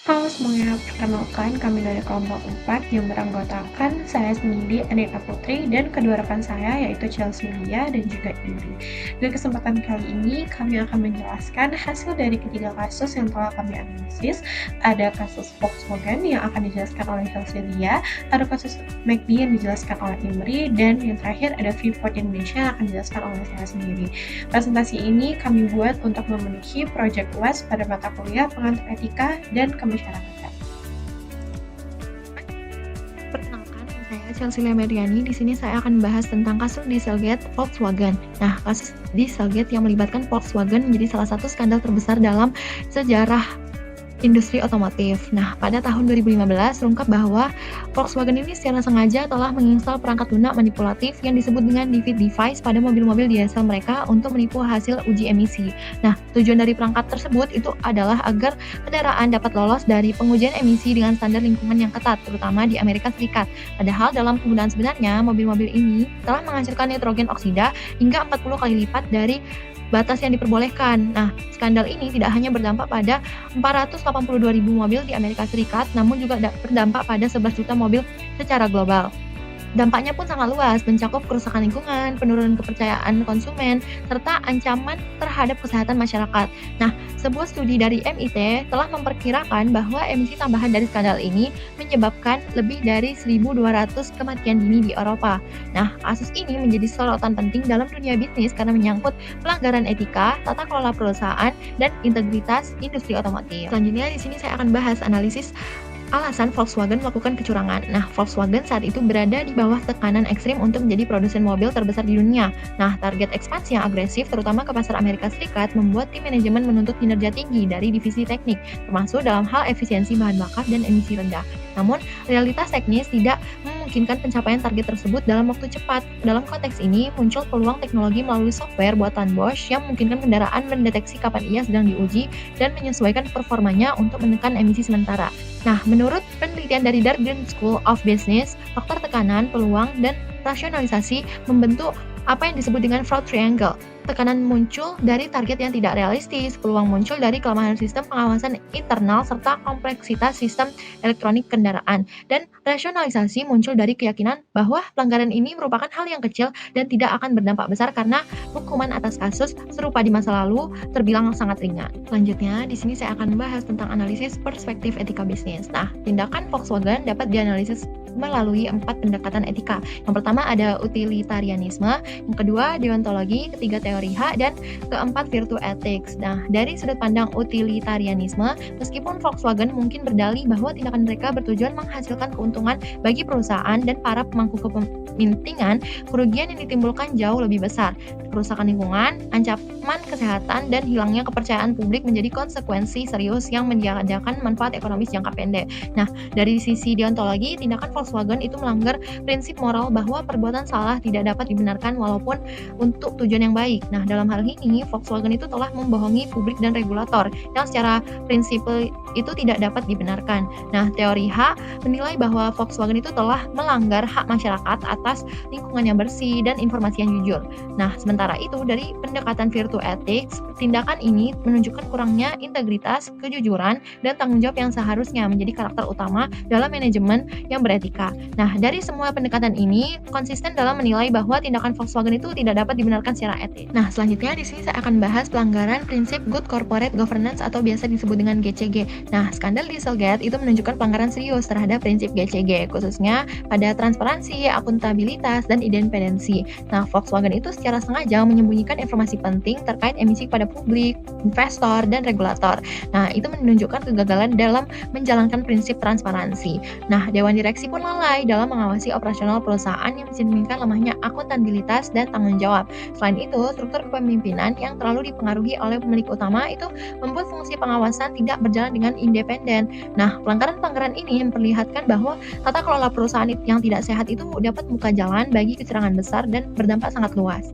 Halo semuanya, perkenalkan kami dari kelompok 4 yang beranggotakan saya sendiri, Anita Putri, dan kedua rekan saya yaitu Chelsea Lia dan juga Indri. Di kesempatan kali ini kami akan menjelaskan hasil dari ketiga kasus yang telah kami analisis. Ada kasus Volkswagen yang akan dijelaskan oleh Chelsea Lia, ada kasus McD yang dijelaskan oleh Imri, dan yang terakhir ada Freeport Indonesia yang akan dijelaskan oleh saya sendiri. Presentasi ini kami buat untuk memenuhi Project UAS pada mata kuliah Pengantar Etika dan Kemasyarakatan. Perkenalkan, nama saya Chelsea Lemeriani. Di sini saya akan membahas tentang kasus Dieselgate Volkswagen. Nah, kasus Dieselgate yang melibatkan Volkswagen menjadi salah satu skandal terbesar dalam sejarah industri otomotif. Nah, pada tahun 2015 terungkap bahwa Volkswagen ini secara sengaja telah menginstal perangkat lunak manipulatif yang disebut dengan Defeat Device pada mobil-mobil diesel mereka untuk menipu hasil uji emisi. Nah, tujuan dari perangkat tersebut itu adalah agar kendaraan dapat lolos dari pengujian emisi dengan standar lingkungan yang ketat, terutama di Amerika Serikat. Padahal dalam penggunaan sebenarnya, mobil-mobil ini telah menghasilkan nitrogen oksida hingga 40 kali lipat dari batas yang diperbolehkan. Nah, skandal ini tidak hanya berdampak pada 482.000 mobil di Amerika Serikat, namun juga berdampak pada 11 juta mobil secara global. Dampaknya pun sangat luas, mencakup kerusakan lingkungan, penurunan kepercayaan konsumen, serta ancaman terhadap kesehatan masyarakat. Nah, sebuah studi dari MIT telah memperkirakan bahwa emisi tambahan dari skandal ini menyebabkan lebih dari 1.200 kematian dini di Eropa. Nah, kasus ini menjadi sorotan penting dalam dunia bisnis karena menyangkut pelanggaran etika, tata kelola perusahaan, dan integritas industri otomotif. Selanjutnya, di sini saya akan bahas analisis alasan Volkswagen melakukan kecurangan. Nah, Volkswagen saat itu berada di bawah tekanan ekstrim untuk menjadi produsen mobil terbesar di dunia. Nah, target ekspansi yang agresif, terutama ke pasar Amerika Serikat, membuat tim manajemen menuntut kinerja tinggi dari divisi teknik, termasuk dalam hal efisiensi bahan bakar dan emisi rendah. Namun, realitas teknis tidak memungkinkan pencapaian target tersebut dalam waktu cepat. Dalam konteks ini, muncul peluang teknologi melalui software buatan Bosch yang memungkinkan kendaraan mendeteksi kapan ia sedang diuji dan menyesuaikan performanya untuk menekan emisi sementara. Nah, menurut penelitian dari Darden School of Business, faktor tekanan, peluang, dan rasionalisasi membentuk apa yang disebut dengan fraud triangle. Tekanan muncul dari target yang tidak realistis, peluang muncul dari kelemahan sistem pengawasan internal, serta kompleksitas sistem elektronik kendaraan. Dan rasionalisasi muncul dari keyakinan bahwa pelanggaran ini merupakan hal yang kecil dan tidak akan berdampak besar karena hukuman atas kasus serupa di masa lalu terbilang sangat ringan. Selanjutnya, di sini saya akan membahas tentang analisis perspektif etika bisnis. Nah, tindakan Volkswagen dapat dianalisis melalui 4 pendekatan etika. Yang pertama ada utilitarianisme, yang kedua deontologi, ketiga teori hak, dan keempat virtue ethics. Nah, dari sudut pandang utilitarianisme, meskipun Volkswagen mungkin berdalih bahwa tindakan mereka bertujuan menghasilkan keuntungan bagi perusahaan dan para pemangku kepentingan, kerugian yang ditimbulkan jauh lebih besar. Kerusakan lingkungan, ancaman kesehatan, dan hilangnya kepercayaan publik menjadi konsekuensi serius yang menjadikan manfaat ekonomis jangka pendek. Nah, dari sisi deontologi, tindakan Volkswagen itu melanggar prinsip moral bahwa perbuatan salah tidak dapat dibenarkan walaupun untuk tujuan yang baik. Nah, dalam hal ini, Volkswagen itu telah membohongi publik dan regulator yang secara prinsipil itu tidak dapat dibenarkan. Nah, teori hak menilai bahwa Volkswagen itu telah melanggar hak masyarakat atas lingkungan yang bersih dan informasi yang jujur. Nah, sementara itu dari pendekatan virtue ethics, tindakan ini menunjukkan kurangnya integritas, kejujuran, dan tanggung jawab yang seharusnya menjadi karakter utama dalam manajemen yang beretika. Nah, dari semua pendekatan ini konsisten dalam menilai bahwa tindakan Volkswagen itu tidak dapat dibenarkan secara etis. Nah, selanjutnya di sini saya akan bahas pelanggaran prinsip Good Corporate Governance atau biasa disebut dengan GCG. Nah, skandal Dieselgate itu menunjukkan pelanggaran serius terhadap prinsip GCG, khususnya pada transparansi, akuntabilitas, dan independensi. Nah, Volkswagen itu secara sengaja menyembunyikan informasi penting terkait emisi kepada publik, investor, dan regulator. Nah, itu menunjukkan kegagalan dalam menjalankan prinsip transparansi. Nah, Dewan Direksi pun lalai dalam mengawasi operasional perusahaan yang mencerminkan lemahnya akuntabilitas dan tanggung jawab. Selain itu, struktur kepemimpinan yang terlalu dipengaruhi oleh pemilik utama itu membuat fungsi pengawasan tidak berjalan dengan independen. Nah, pelanggaran-pelanggaran ini memperlihatkan bahwa tata kelola perusahaan yang tidak sehat itu dapat membuka jalan bagi kecurangan besar dan berdampak sangat luas.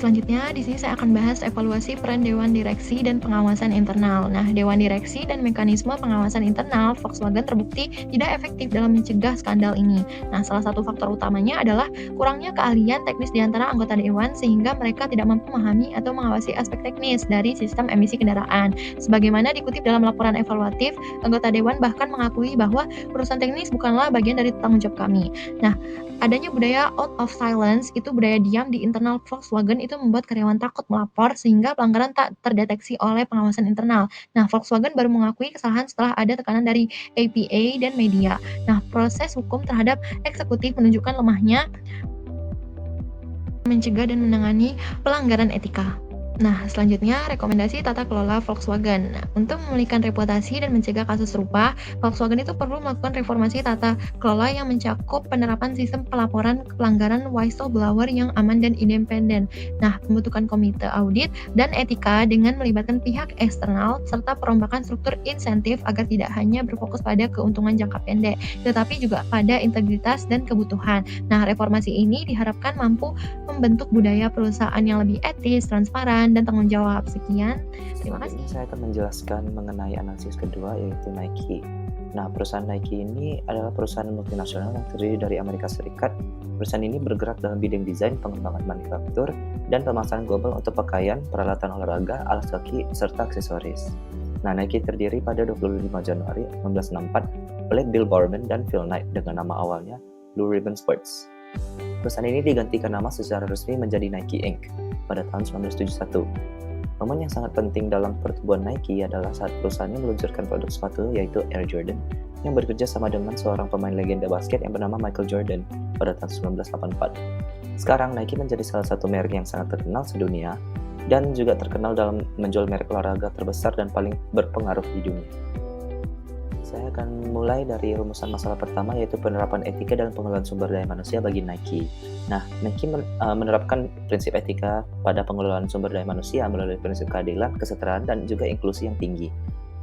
selanjutnya di sini saya akan bahas evaluasi peran Dewan Direksi dan pengawasan internal. Nah, Dewan Direksi dan mekanisme pengawasan internal Volkswagen terbukti tidak efektif dalam mencegah skandal ini. Nah, salah satu faktor utamanya adalah kurangnya keahlian teknis di antara anggota dewan sehingga mereka tidak mampu memahami atau mengawasi aspek teknis dari sistem emisi kendaraan. Sebagaimana dikutip dalam laporan evaluatif, anggota dewan bahkan mengakui bahwa urusan teknis bukanlah bagian dari tanggung jawab kami. Nah, adanya budaya out of silence, itu budaya diam di internal Volkswagen itu membuat karyawan takut melapor sehingga pelanggaran tak terdeteksi oleh pengawasan internal. Nah, Volkswagen baru mengakui kesalahan setelah ada tekanan dari APA dan media. Nah, proses hukum terhadap eksekutif menunjukkan lemahnya mencegah dan menangani pelanggaran etika. Nah, selanjutnya rekomendasi tata kelola Volkswagen. Nah, untuk memulihkan reputasi dan mencegah kasus serupa, Volkswagen itu perlu melakukan reformasi tata kelola yang mencakup penerapan sistem pelaporan pelanggaran whistleblower yang aman dan independen. Nah, pembentukan komite audit dan etika dengan melibatkan pihak eksternal serta perombakan struktur insentif agar tidak hanya berfokus pada keuntungan jangka pendek, tetapi juga pada integritas dan kebutuhan. Nah, reformasi ini diharapkan mampu membentuk budaya perusahaan yang lebih etis, transparan, dan tanggung jawab. Sekian, terima kasih. Selanjutnya saya akan menjelaskan mengenai analisis kedua, yaitu Nike. Nah, perusahaan Nike ini adalah perusahaan multinasional yang terdiri dari Amerika Serikat. Perusahaan ini bergerak dalam bidang desain, pengembangan manufaktur, dan pemasaran global untuk pakaian, peralatan olahraga, alas kaki, serta aksesoris. Nah, Nike terdiri pada 25 Januari 1964 oleh Bill Bowerman dan Phil Knight dengan nama awalnya Blue Ribbon Sports. Perusahaan ini digantikan nama secara resmi menjadi Nike Inc. pada tahun 1971. Momen yang sangat penting dalam pertumbuhan Nike adalah saat perusahaannya meluncurkan produk sepatu yaitu Air Jordan yang bekerja sama dengan seorang pemain legenda basket yang bernama Michael Jordan pada tahun 1984. Sekarang Nike menjadi salah satu merek yang sangat terkenal sedunia dan juga terkenal dalam menjual merek olahraga terbesar dan paling berpengaruh di dunia. Saya akan mulai dari rumusan masalah pertama, yaitu penerapan etika dalam pengelolaan sumber daya manusia bagi Nike. Nah, Nike menerapkan prinsip etika pada pengelolaan sumber daya manusia melalui prinsip keadilan, kesetaraan, dan juga inklusi yang tinggi.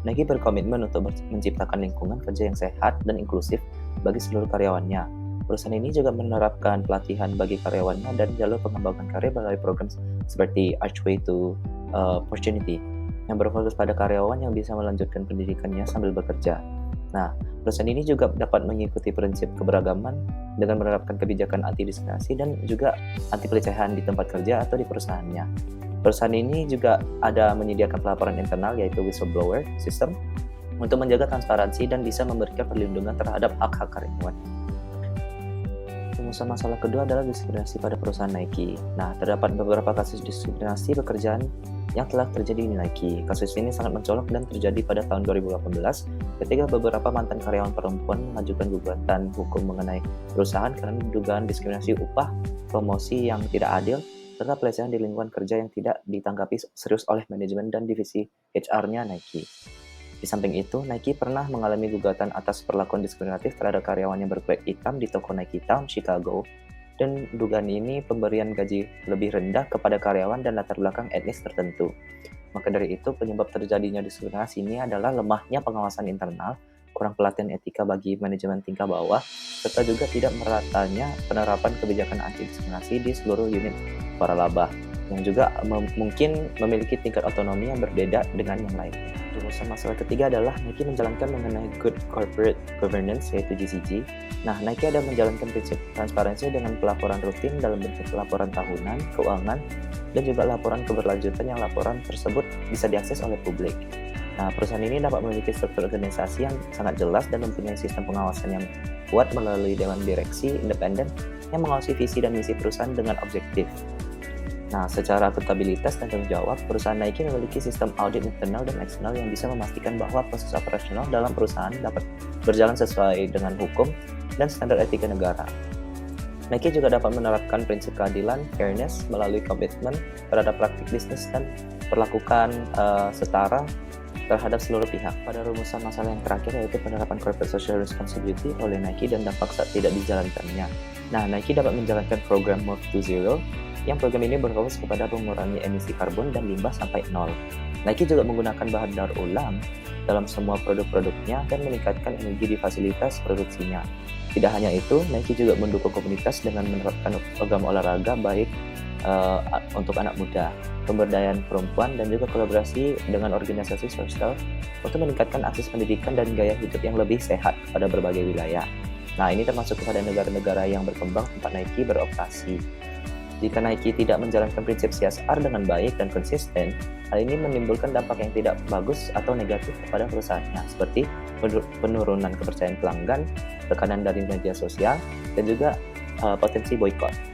Nike berkomitmen untuk menciptakan lingkungan kerja yang sehat dan inklusif bagi seluruh karyawannya. Perusahaan ini juga menerapkan pelatihan bagi karyawannya dan jalur pengembangan karir melalui program seperti Archway to Opportunity yang berfokus pada karyawan yang bisa melanjutkan pendidikannya sambil bekerja. Nah, perusahaan ini juga dapat mengikuti prinsip keberagaman dengan menerapkan kebijakan anti-diskriminasi dan juga anti pelecehan di tempat kerja atau di perusahaannya. Perusahaan ini juga ada menyediakan pelaporan internal yaitu whistleblower system untuk menjaga transparansi dan bisa memberikan perlindungan terhadap hak-hak karyawan. Rumusan masalah kedua adalah diskriminasi pada perusahaan Nike. Nah, terdapat beberapa kasus diskriminasi pekerjaan yang telah terjadi di Nike. Kasus ini sangat mencolok dan terjadi pada tahun 2018 ketika beberapa mantan karyawan perempuan mengajukan gugatan hukum mengenai perusahaan karena dugaan diskriminasi upah, promosi yang tidak adil, serta pelecehan di lingkungan kerja yang tidak ditanggapi serius oleh manajemen dan divisi HR-nya Nike. Di samping itu, Nike pernah mengalami gugatan atas perlakuan diskriminatif terhadap karyawan yang berkulit hitam di toko Nike Town, Chicago, dan dugaan ini pemberian gaji lebih rendah kepada karyawan dan latar belakang etnis tertentu. Maka dari itu, penyebab terjadinya diskriminasi ini adalah lemahnya pengawasan internal, kurang pelatihan etika bagi manajemen tingkat bawah, serta juga tidak meratanya penerapan kebijakan anti-diskriminasi di seluruh unit waralaba, yang juga mungkin memiliki tingkat otonomi yang berbeda dengan yang lain. Rumusan masalah ketiga adalah Nike menjalankan mengenai Good Corporate Governance yaitu GCG. Nah, Nike ada menjalankan prinsip transparansi dengan pelaporan rutin dalam bentuk laporan tahunan, keuangan, dan juga laporan keberlanjutan yang laporan tersebut bisa diakses oleh publik. Nah, perusahaan ini dapat memiliki struktur organisasi yang sangat jelas dan mempunyai sistem pengawasan yang kuat melalui dewan direksi independen yang mengawasi visi dan misi perusahaan dengan objektif. Nah, secara akuntabilitas dan tanggung jawab, perusahaan Nike memiliki sistem audit internal dan eksternal yang bisa memastikan bahwa proses operasional dalam perusahaan dapat berjalan sesuai dengan hukum dan standar etika negara. Nike juga dapat menerapkan prinsip keadilan, fairness, melalui komitmen terhadap praktik bisnis dan perlakukan setara terhadap seluruh pihak. Pada rumusan masalah yang terakhir yaitu penerapan corporate social responsibility oleh Nike dan dampak saat tidak dijalankannya. Nah, Nike dapat menjalankan program Move to Zero, yang program ini berfokus kepada mengurangi emisi karbon dan limbah sampai nol. Nike juga menggunakan bahan daur ulang dalam semua produk-produknya dan meningkatkan energi di fasilitas produksinya. Tidak hanya itu, Nike juga mendukung komunitas dengan menerapkan program olahraga baik untuk anak muda, pemberdayaan perempuan, dan juga kolaborasi dengan organisasi sosial untuk meningkatkan akses pendidikan dan gaya hidup yang lebih sehat pada berbagai wilayah. Nah, ini termasuk kepada negara-negara yang berkembang tempat Nike beroperasi. Jika Nike tidak menjalankan prinsip CSR dengan baik dan konsisten, hal ini menimbulkan dampak yang tidak bagus atau negatif kepada perusahaannya, seperti penurunan kepercayaan pelanggan, tekanan dari media sosial, dan juga potensi boykot.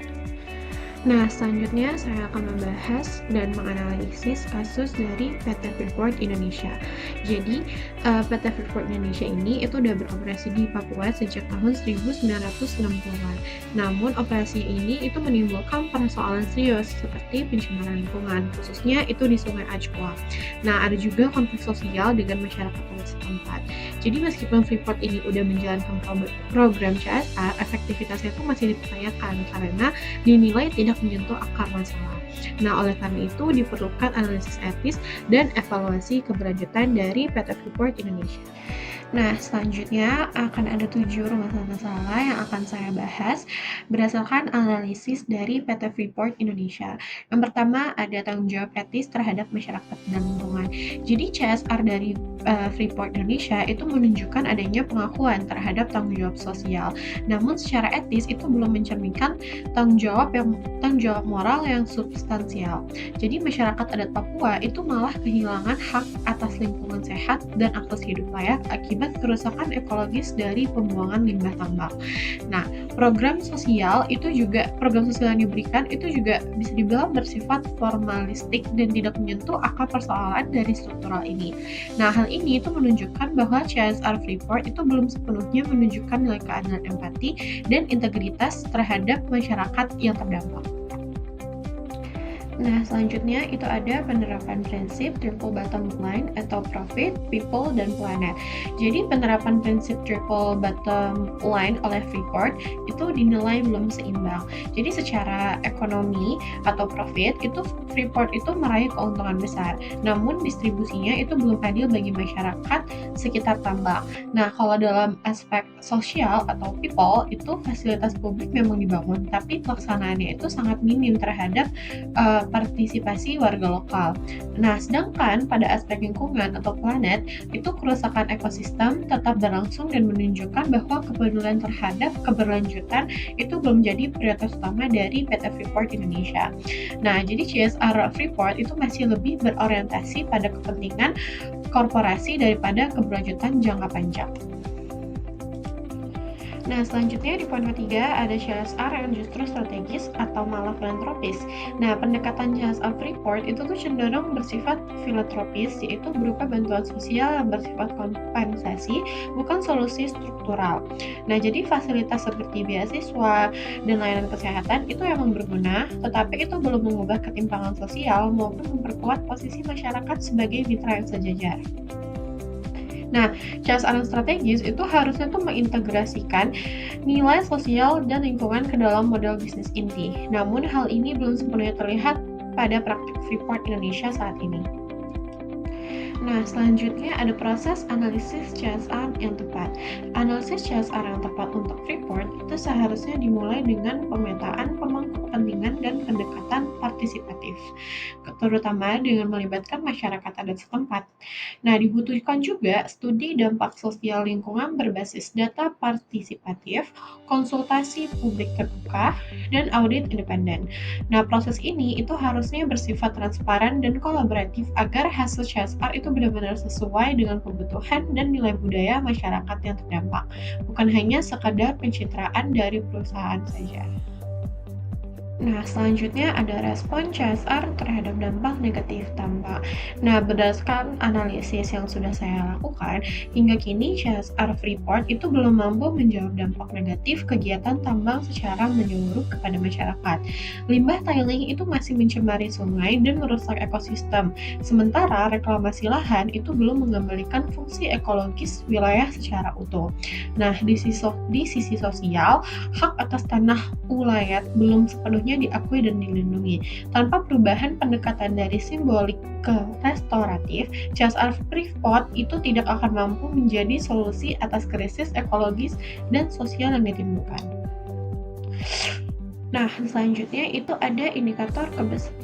Nah, selanjutnya saya akan membahas dan menganalisis kasus dari PT Freeport Indonesia. Jadi, PT Freeport Indonesia ini itu udah beroperasi di Papua sejak tahun 1960-an. Namun, operasinya ini itu menimbulkan persoalan serius seperti pencemaran lingkungan, khususnya itu di Sungai Ajwa. Nah, ada juga konflik sosial dengan masyarakat setempat. Jadi, meskipun Freeport ini udah menjalankan program CSR, efektivitasnya itu masih dipertanyakan karena dinilai tidak menyentuh akar masalah. Nah, oleh karena itu diperlukan analisis etis dan evaluasi keberlanjutan dari PT Freeport Indonesia. Nah, selanjutnya akan ada 7 masalah-masalah yang akan saya bahas berdasarkan analisis dari PT Freeport Indonesia. Yang pertama ada tanggung jawab etis terhadap masyarakat dan lingkungan. Jadi CSR dari Freeport Indonesia itu menunjukkan adanya pengakuan terhadap tanggung jawab sosial. Namun secara etis itu belum mencerminkan tanggung jawab moral yang substansial. Jadi masyarakat adat Papua itu malah kehilangan hak atas lingkungan sehat dan akses hidup layak akibat kerusakan ekologis dari pembuangan limbah tambang. Nah, program sosial yang diberikan itu juga bisa dibilang bersifat formalistik dan tidak menyentuh akar persoalan dari struktural ini. Nah, hal ini itu menunjukkan bahwa CSR Freeport itu belum sepenuhnya menunjukkan nilai keadilan empati dan integritas terhadap masyarakat yang terdampak. Nah, selanjutnya itu ada penerapan prinsip triple bottom line atau profit, people, dan planet. Jadi penerapan prinsip triple bottom line oleh Freeport itu dinilai belum seimbang. Jadi secara ekonomi atau profit itu Freeport itu meraih keuntungan besar, namun distribusinya itu belum adil bagi masyarakat sekitar tambang. Nah, kalau dalam aspek sosial atau people itu fasilitas publik memang dibangun, tapi pelaksanaannya itu sangat minim terhadap partisipasi warga lokal. Nah, sedangkan pada aspek lingkungan atau planet, itu kerusakan ekosistem tetap berlangsung dan menunjukkan bahwa kepedulian terhadap keberlanjutan itu belum jadi prioritas utama dari PT Freeport Indonesia. Nah, jadi CSR Freeport itu masih lebih berorientasi pada kepentingan korporasi daripada keberlanjutan jangka panjang. Nah, selanjutnya di poin ketiga ada CSR yang justru strategis atau malah filantropis. Nah, pendekatan CSR Freeport itu tuh cenderung bersifat filantropis, yaitu berupa bantuan sosial yang bersifat kompensasi, bukan solusi struktural. Nah, jadi fasilitas seperti beasiswa dan layanan kesehatan itu emang berguna, tetapi itu belum mengubah ketimpangan sosial maupun memperkuat posisi masyarakat sebagai mitra yang sejajar. Nah, CSR yang strategis itu harusnya tuh mengintegrasikan nilai sosial dan lingkungan ke dalam model bisnis inti. Namun hal ini belum sepenuhnya terlihat pada praktik Freeport Indonesia saat ini. Nah, selanjutnya ada proses analisis CSR yang tepat. Analisis CSR yang tepat untuk Freeport itu seharusnya dimulai dengan pemetaan pemangku kepentingan dan pendekatan partisipatif, terutama dengan melibatkan masyarakat adat setempat. Nah, dibutuhkan juga studi dampak sosial lingkungan berbasis data partisipatif, konsultasi publik terbuka, dan audit independen. Nah, proses ini itu harusnya bersifat transparan dan kolaboratif agar hasil CSR itu benar-benar sesuai dengan kebutuhan dan nilai budaya masyarakat yang terdampak, bukan hanya sekadar pencitraan dari perusahaan saja. Nah, selanjutnya ada respon CSR terhadap dampak negatif tambang. Nah, berdasarkan analisis yang sudah saya lakukan, hingga kini CSR Freeport itu belum mampu menjawab dampak negatif kegiatan tambang secara menyeluruh kepada masyarakat. Limbah tiling itu masih mencemari sungai dan merusak ekosistem, sementara reklamasi lahan itu belum mengembalikan fungsi ekologis wilayah secara utuh. Nah, di sisi sosial, hak atas tanah ulayat belum sepenuhnya diakui dan dilindungi. Tanpa perubahan pendekatan dari simbolik ke restoratif, CSR Freeport itu tidak akan mampu menjadi solusi atas krisis ekologis dan sosial yang ditimbulkan. Nah, selanjutnya itu ada indikator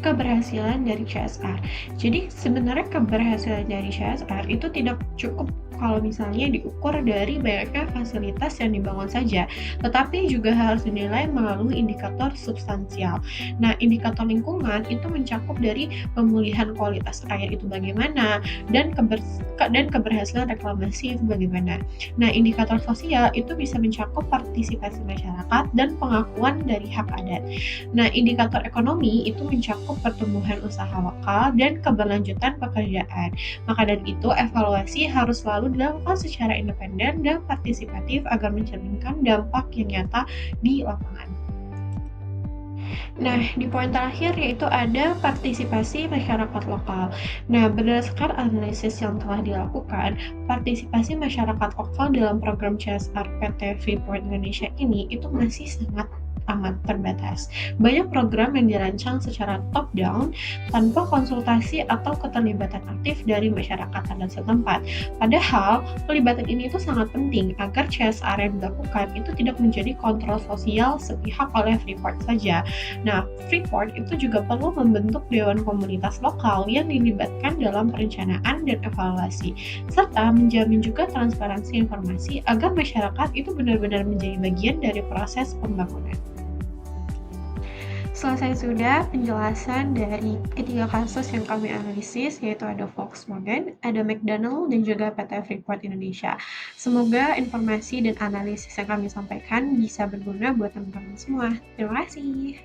keberhasilan dari CSR. Jadi, sebenarnya keberhasilan dari CSR itu tidak cukup kalau misalnya diukur dari banyaknya fasilitas yang dibangun saja, tetapi juga harus dinilai melalui indikator substansial. Nah, indikator lingkungan itu mencakup dari pemulihan kualitas air itu bagaimana, dan keberhasilan reklamasi itu bagaimana. Nah, indikator sosial itu bisa mencakup partisipasi masyarakat dan pengakuan dari hak adat. Nah, indikator ekonomi itu mencakup pertumbuhan usaha lokal dan keberlanjutan pekerjaan. Maka dari itu, evaluasi harus selalu dilakukan secara independen dan partisipatif agar mencerminkan dampak yang nyata di lapangan. Nah, di poin terakhir yaitu ada partisipasi masyarakat lokal. Nah, berdasarkan analisis yang telah dilakukan, partisipasi masyarakat lokal dalam program CSR PT Freeport Indonesia ini itu masih sangat amat terbatas. Banyak program yang dirancang secara top-down tanpa konsultasi atau keterlibatan aktif dari masyarakat adat setempat. Padahal, pelibatan ini itu sangat penting agar CSR yang dilakukan itu tidak menjadi kontrol sosial sepihak oleh Freeport saja. Nah, Freeport itu juga perlu membentuk dewan komunitas lokal yang dilibatkan dalam perencanaan dan evaluasi, serta menjamin juga transparansi informasi agar masyarakat itu benar-benar menjadi bagian dari proses pembangunan. Selesai sudah penjelasan dari ketiga kasus yang kami analisis, yaitu ada Volkswagen, ada McDonald, dan juga PT Freeport Indonesia. Semoga informasi dan analisis yang kami sampaikan bisa berguna buat teman-teman semua. Terima kasih.